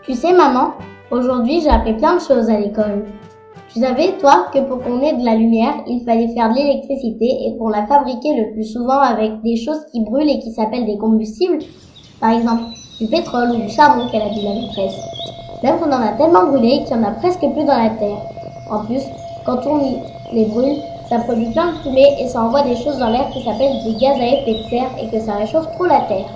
Tu sais, maman, aujourd'hui j'ai appris plein de choses à l'école. Tu savais, toi, que pour qu'on ait de la lumière, il fallait faire de l'électricité et pour la fabriquer le plus souvent avec des choses qui brûlent et qui s'appellent des combustibles? Par exemple, du pétrole ou du charbon, qu'elle a dit la maîtresse. Même qu'on en a tellement brûlé qu'il n'y en a presque plus dans la terre. En plus, quand on les brûle, ça produit plein de fumée et ça envoie des choses dans l'air qui s'appellent des gaz à effet de serre et que ça réchauffe trop la terre.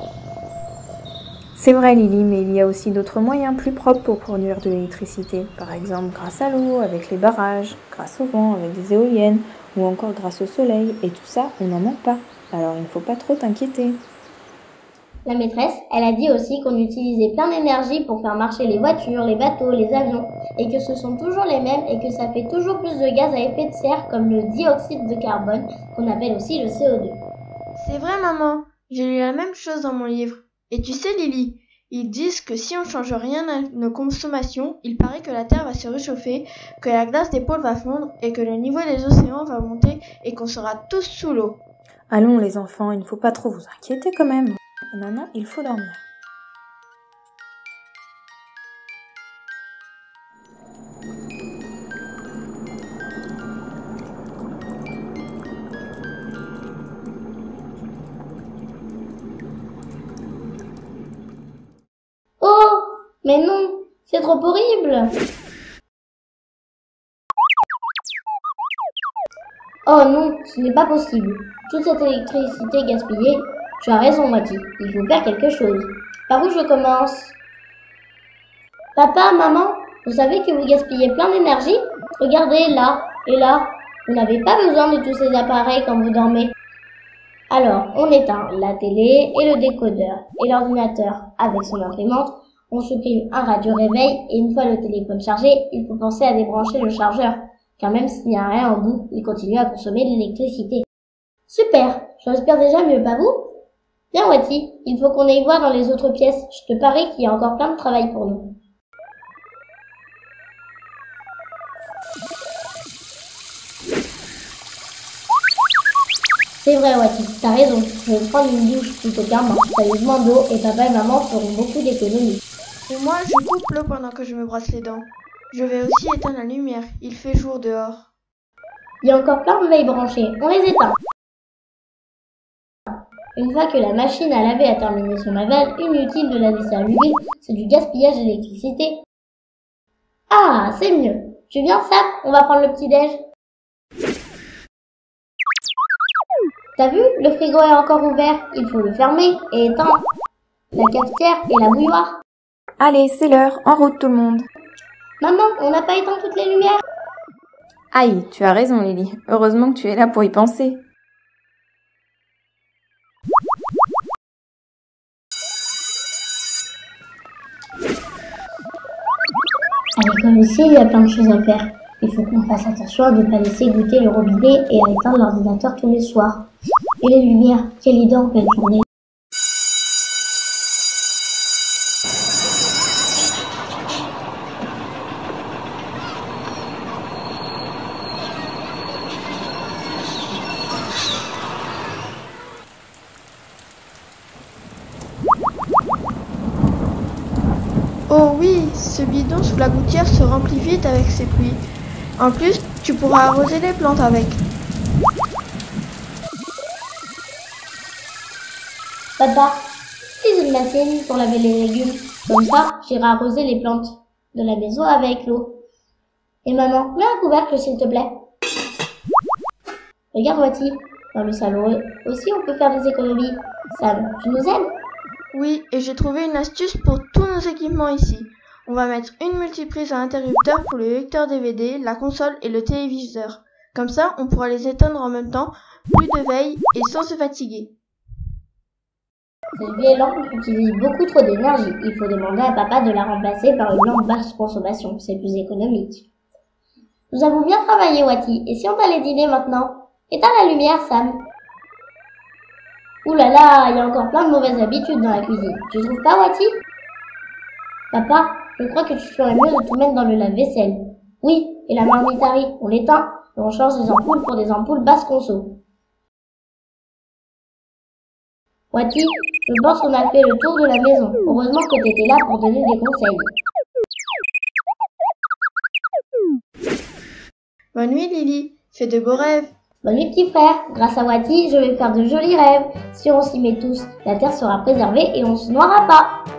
C'est vrai Lily, mais il y a aussi d'autres moyens plus propres pour produire de l'électricité. Par exemple grâce à l'eau, avec les barrages, grâce au vent, avec des éoliennes, ou encore grâce au soleil. Et tout ça, on n'en manque pas. Alors il ne faut pas trop t'inquiéter. La maîtresse, elle a dit aussi qu'on utilisait plein d'énergie pour faire marcher les voitures, les bateaux, les avions, et que ce sont toujours les mêmes et que ça fait toujours plus de gaz à effet de serre comme le dioxyde de carbone, qu'on appelle aussi le CO2. C'est vrai maman, j'ai lu la même chose dans mon livre. Et tu sais Lily, ils disent que si on change rien à nos consommations, il paraît que la Terre va se réchauffer, que la glace des pôles va fondre et que le niveau des océans va monter et qu'on sera tous sous l'eau. Allons les enfants, il ne faut pas trop vous inquiéter quand même. Et maintenant, il faut dormir. Oh, mais non, c'est trop horrible. Oh non, ce n'est pas possible. Toute cette électricité gaspillée. Tu as raison, Wati. Il faut faire quelque chose. Par où je commence? Papa, maman, vous savez que vous gaspillez plein d'énergie? Regardez, là et là. Vous n'avez pas besoin de tous ces appareils quand vous dormez. Alors, on éteint la télé et le décodeur et l'ordinateur avec son imprimante. On supprime un radio-réveil et une fois le téléphone chargé, il faut penser à débrancher le chargeur. Car même s'il n'y a rien au bout, il continue à consommer de l'électricité. Super, je respire déjà mieux, pas vous? Bien Wati, il faut qu'on aille voir dans les autres pièces. Je te parie qu'il y a encore plein de travail pour nous. C'est vrai Wati, t'as raison. Je vais prendre une douche plutôt qu'un bain. Sérieusement d'eau et papa et maman feront beaucoup d'économies. Et moi, je coupe l'eau pendant que je me brosse les dents. Je vais aussi éteindre la lumière, il fait jour dehors. Il y a encore plein de veilles branchées, on les éteint. Une fois que la machine à laver a terminé son lavage, inutile de la laisser allumer, c'est du gaspillage d'électricité. Ah, c'est mieux. Tu viens Sam, on va prendre le petit-déj. T'as vu, le frigo est encore ouvert, il faut le fermer et éteindre la cafetière et la bouilloire. Allez, c'est l'heure, en route tout le monde. Maman, on n'a pas éteint toutes les lumières. Aïe, tu as raison Lily. Heureusement que tu es là pour y penser. À l'école aussi, il y a plein de choses à faire. Il faut qu'on fasse attention à ne pas laisser goûter le robinet et à éteindre l'ordinateur tous les soirs. Et les lumières, quelle idée en pleine journée. Oh oui, ce bidon sous la gouttière se remplit vite avec ces pluies. En plus, tu pourras arroser les plantes avec. Papa, utilise une machine pour laver les légumes. Comme ça, j'irai arroser les plantes de la maison avec l'eau. Et maman, mets un couvercle s'il te plaît. Regarde Wati, dans le salon aussi on peut faire des économies. Sam, tu nous aides? Oui, et j'ai trouvé une astuce pour tous nos équipements ici. On va mettre une multiprise à interrupteur pour le lecteur DVD, la console et le téléviseur. Comme ça, on pourra les éteindre en même temps, plus de veille et sans se fatiguer. Cette vieille lampe utilise beaucoup trop d'énergie. Il faut demander à papa de la remplacer par une lampe basse consommation. C'est plus économique. Nous avons bien travaillé, Wati. Et si on allait dîner maintenant? Éteins la lumière, Sam. Ouh là là, il y a encore plein de mauvaises habitudes dans la cuisine. Tu trouves pas, Wati? Papa, je crois que tu ferais mieux de tout mettre dans le lave-vaisselle. Oui, et la marmite à riz, on l'éteint et on change les ampoules pour des ampoules basse conso. Wati, je pense qu'on a fait le tour de la maison. Heureusement que t'étais là pour donner des conseils. Bonne nuit Lily, fais de beaux rêves. Bonne nuit petit frère, grâce à Wati, je vais faire de jolis rêves. Si on s'y met tous, la Terre sera préservée et on se noiera pas.